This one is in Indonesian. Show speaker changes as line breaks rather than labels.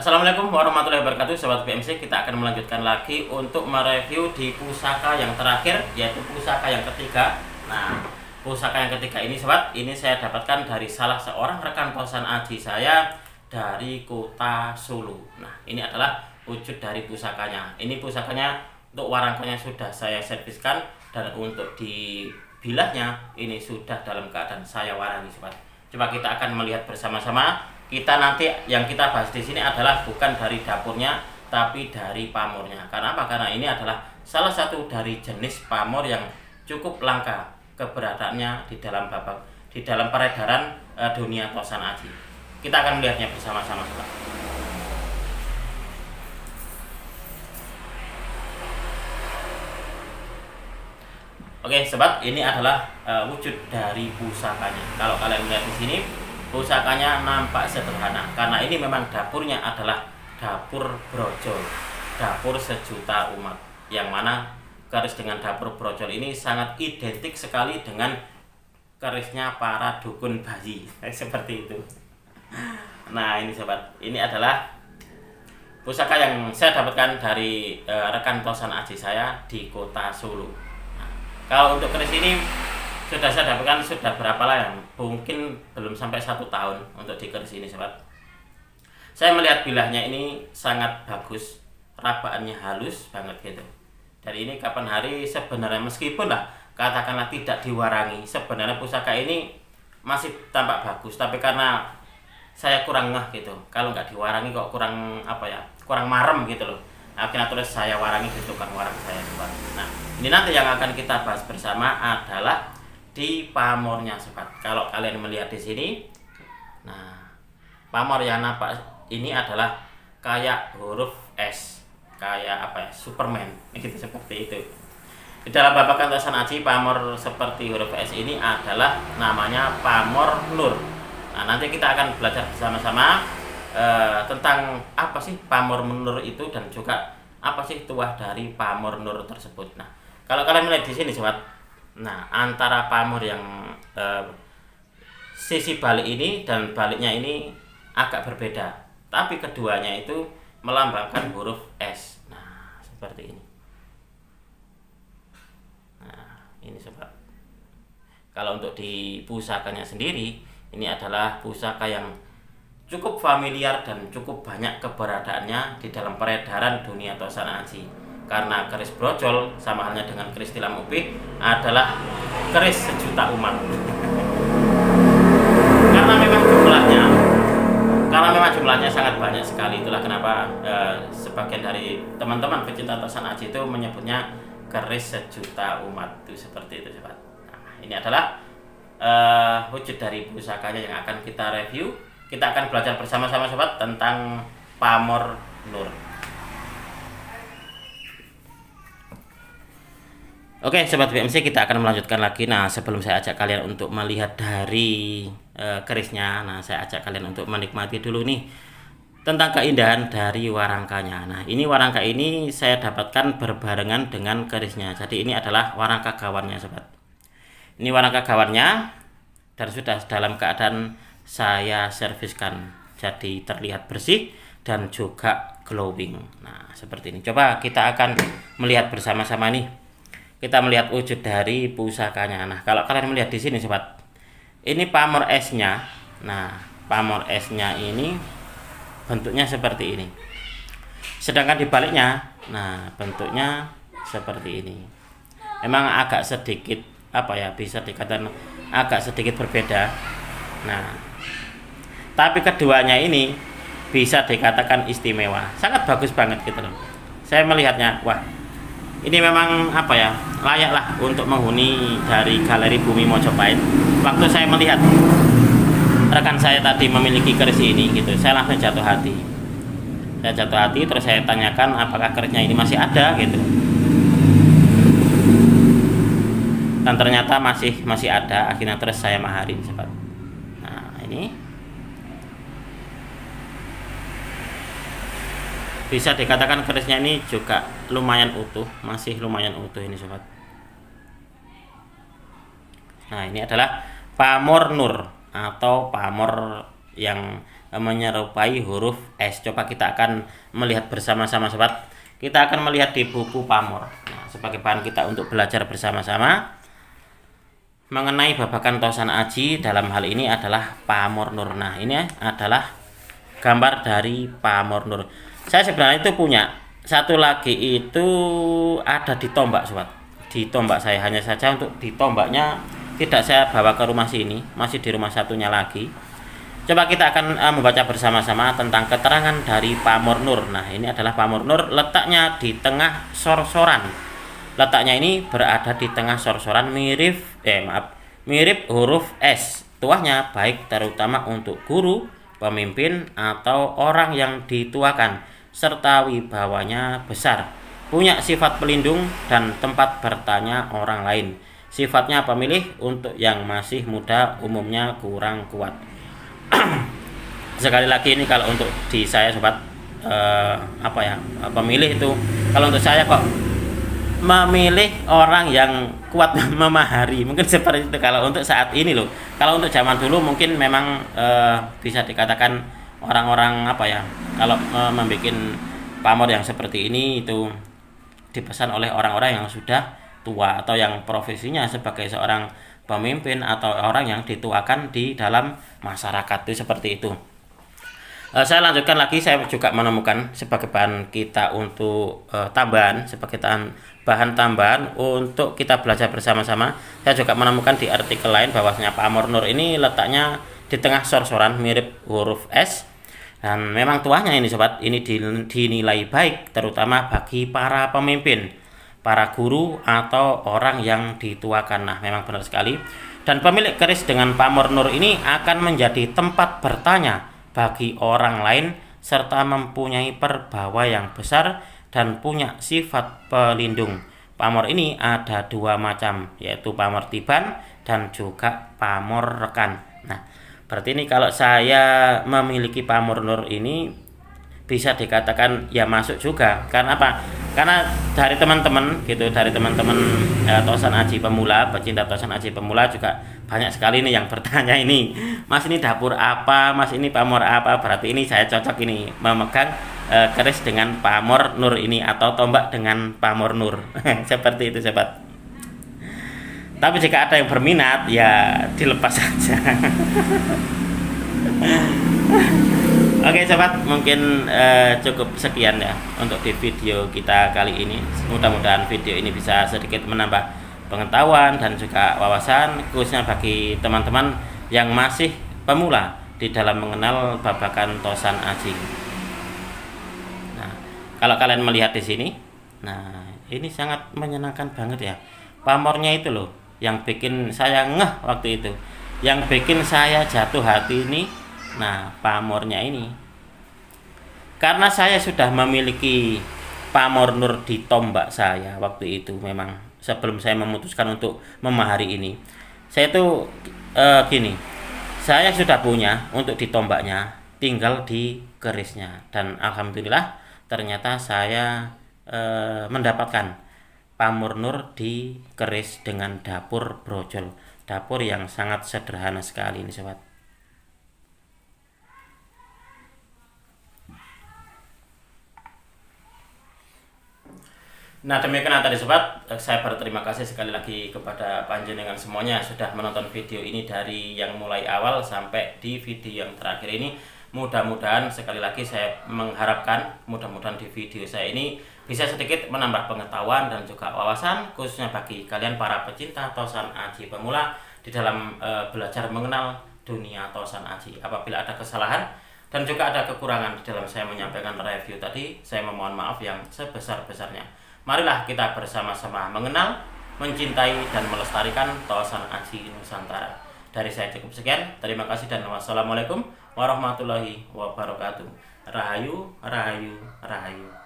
Assalamualaikum warahmatullahi wabarakatuh, Sobat BMC. Kita akan melanjutkan lagi untuk mereview di pusaka yang terakhir, yaitu pusaka yang ketiga. Nah, pusaka yang ketiga ini Sobat, ini saya dapatkan dari salah seorang rekan kosan Aji saya dari kota Solo. Nah, ini adalah wujud dari pusakanya. Ini pusakanya untuk warangkanya sudah saya serviskan, dan untuk di bilahnya ini sudah dalam keadaan saya warangi Sobat. Coba kita akan melihat bersama-sama. Kita nanti yang kita bahas di sini adalah bukan dari dapurnya, tapi dari pamornya. Karena apa? Karena ini adalah salah satu dari jenis pamor yang cukup langka keberadaannya di dalam peredaran dunia kosan Aji. Kita akan melihatnya bersama-sama. Oke, Sobat, ini adalah wujud dari pusakanya. Kalau kalian melihat di sini, pusakanya nampak sederhana karena ini memang dapurnya adalah dapur brojol, dapur sejuta umat, yang mana keris dengan dapur brojol ini sangat identik sekali dengan kerisnya para dukun bayi seperti itu. Nah, ini Sobat, ini adalah pusaka yang saya dapatkan dari rekan kosan Aji saya di kota Solo. Nah, kalau untuk keris ini sudah saya dapatkan sudah berapa lah ya? Mungkin belum sampai 1 tahun untuk di keris ini Sobat. Saya melihat bilahnya ini sangat bagus, rabaannya halus banget gitu. Dan ini kapan hari sebenarnya meskipun lah katakanlah tidak diwarangi, sebenarnya pusaka ini masih tampak bagus, tapi karena saya kurang ngeh gitu. Kalau nggak diwarangi kok kurang apa ya? Kurang marem gitu loh. Akhirnya terus saya warangi di tukang warang saya Sobat. Nah, ini nanti yang akan kita bahas bersama adalah di pamornya Sobat. Kalau kalian melihat di sini, nah, pamor yang nampak ini adalah kayak huruf S, kayak apa ya, Superman gitu, seperti itu. Di dalam babakan kosan Aji, pamor seperti huruf S ini adalah namanya pamor Nur. Nah, nanti kita akan belajar bersama-sama tentang apa sih pamor Nur itu, dan juga apa sih tuah dari pamor Nur tersebut. Nah, kalau kalian melihat di sini Sobat, nah, antara pamor yang sisi balik ini dan baliknya ini agak berbeda, tapi keduanya itu melambangkan huruf S. Nah, seperti ini. Nah, ini Sobat. Kalau untuk di pusakanya sendiri, ini adalah pusaka yang cukup familiar dan cukup banyak keberadaannya di dalam peredaran dunia kosan Aji. Karena keris brojol sama halnya dengan keris tilam ubih adalah keris sejuta umat. karena memang jumlahnya sangat banyak sekali. Itulah kenapa sebagian dari teman-teman pecinta kosan Aji itu menyebutnya keris sejuta umat, itu seperti itu Sobat. Nah, ini adalah wujud dari pusakanya yang akan kita review. Kita akan belajar bersama-sama Sobat tentang pamor Nur. Oke Sobat BMC, kita akan melanjutkan lagi. Nah, sebelum saya ajak kalian untuk melihat dari kerisnya, nah, saya ajak kalian untuk menikmati dulu nih tentang keindahan dari warangkanya. Nah, ini warangka ini saya dapatkan berbarengan dengan kerisnya. Jadi ini adalah warangka gawannya Sobat. Ini warangka gawannya dan sudah dalam keadaan saya serviskan, jadi terlihat bersih dan juga glowing. Nah, seperti ini. Coba kita akan melihat bersama-sama nih. Kita melihat wujud dari pusakanya. Nah, kalau kalian melihat di sini Sobat, ini pamor S-nya. Nah, pamor S-nya ini bentuknya seperti ini. Sedangkan di baliknya, nah, bentuknya seperti ini. Memang agak sedikit apa ya, bisa dikatakan agak sedikit berbeda. Nah, tapi keduanya ini bisa dikatakan istimewa. Sangat bagus banget gitu loh. Saya melihatnya, wah, ini memang apa ya, layaklah untuk menghuni dari Galeri Bumi Mojopahit. Waktu saya melihat rekan saya tadi memiliki keris ini gitu, saya langsung jatuh hati. Saya jatuh hati, terus saya tanyakan apakah kerisnya ini masih ada gitu. Dan ternyata masih ada. Akhirnya terus saya maharin Sobat. Nah, ini bisa dikatakan kerisnya ini juga lumayan utuh, masih lumayan utuh ini Sobat. Nah, ini adalah pamor Nur atau pamor yang menyerupai huruf S. Coba kita akan melihat bersama-sama sobat. Kita akan melihat di buku pamor. Nah, sebagai bahan kita untuk belajar bersama-sama mengenai babakan tosan aji, dalam hal ini adalah pamor nur. Nah, ini adalah gambar dari pamor nur. Saya sebenarnya itu punya satu lagi, itu ada di tombak sobat. Di tombak saya, hanya saja untuk di tombaknya tidak saya bawa ke rumah sini, masih di rumah satunya lagi. Coba kita akan membaca bersama-sama tentang keterangan dari pamor nur. Nah, ini adalah pamor nur, letaknya di tengah sorsoran. Letaknya ini berada di tengah sorsoran mirip huruf S. Tuahnya baik terutama untuk guru, pemimpin, atau orang yang dituakan, serta wibawanya besar. Punya sifat pelindung dan tempat bertanya orang lain. Sifatnya pemilih, untuk yang masih muda umumnya kurang kuat. Sekali lagi ini kalau untuk di saya sobat, pemilih itu, kalau untuk saya kok memilih orang yang kuat memahari, mungkin seperti itu kalau untuk saat ini loh. Kalau untuk zaman dulu mungkin memang bisa dikatakan orang-orang kalau membuat pamor yang seperti ini itu dipesan oleh orang-orang yang sudah tua atau yang profesinya sebagai seorang pemimpin atau orang yang dituakan di dalam masyarakat, itu seperti itu. Saya lanjutkan lagi, saya juga menemukan sebagai bahan kita untuk tambahan, sebagai bahan tambahan untuk kita belajar bersama-sama. Saya juga menemukan di artikel lain bahwasanya pamor nur ini letaknya di tengah sorsoran mirip huruf S. Dan memang tuahnya ini sobat, ini dinilai baik terutama bagi para pemimpin, para guru, atau orang yang dituakan. Nah, memang benar sekali. Dan pemilik keris dengan pamor nur ini akan menjadi tempat bertanya bagi orang lain, serta mempunyai perbawa yang besar dan punya sifat pelindung. Pamor ini ada dua macam, yaitu pamor tiban dan juga pamor rekan. Nah, berarti ini kalau saya memiliki pamor nur ini bisa dikatakan ya masuk juga. Karena apa? Karena dari teman-teman gitu, dari teman-teman tosan aji pemula, pecinta tosan aji pemula juga banyak sekali nih yang bertanya ini, Mas ini dapur apa, Mas ini pamor apa. Berarti ini saya cocok ini memegang keris dengan pamor nur ini, atau tombak dengan pamor nur. Seperti itu sobat. Tapi jika ada yang berminat ya dilepas saja. Oke sobat, mungkin cukup sekian ya untuk di video kita kali ini. Mudah-mudahan video ini bisa sedikit menambah pengetahuan dan juga wawasan, khususnya bagi teman-teman yang masih pemula di dalam mengenal babakan tosan aji. Nah, kalau kalian melihat di sini, nah ini sangat menyenangkan banget ya. Pamornya itu loh yang bikin saya ngeh waktu itu, yang bikin saya jatuh hati ini. Nah, pamornya ini, karena saya sudah memiliki pamor nur di tombak saya waktu itu. Memang sebelum saya memutuskan untuk memahari ini, saya tuh gini, saya sudah punya untuk di tombaknya, tinggal di kerisnya. Dan alhamdulillah ternyata saya mendapatkan pamor nur di keris dengan dapur brojol, dapur yang sangat sederhana sekali ini sobat. Nah, demikian tadi sobat, saya berterima kasih sekali lagi kepada panjenengan semuanya sudah menonton video ini dari yang mulai awal sampai di video yang terakhir ini. Mudah-mudahan, sekali lagi saya mengharapkan, mudah-mudahan di video saya ini bisa sedikit menambah pengetahuan dan juga wawasan, khususnya bagi kalian para pecinta tosan aji pemula di dalam belajar mengenal dunia tosan aji. Apabila ada kesalahan dan juga ada kekurangan di dalam saya menyampaikan review tadi, saya memohon maaf yang sebesar-besarnya. Marilah kita bersama-sama mengenal, mencintai, dan melestarikan tosan aji Nusantara. Dari saya cukup sekian. Terima kasih dan wassalamualaikum warahmatullahi wabarakatuh. Rahayu, rahayu, rahayu.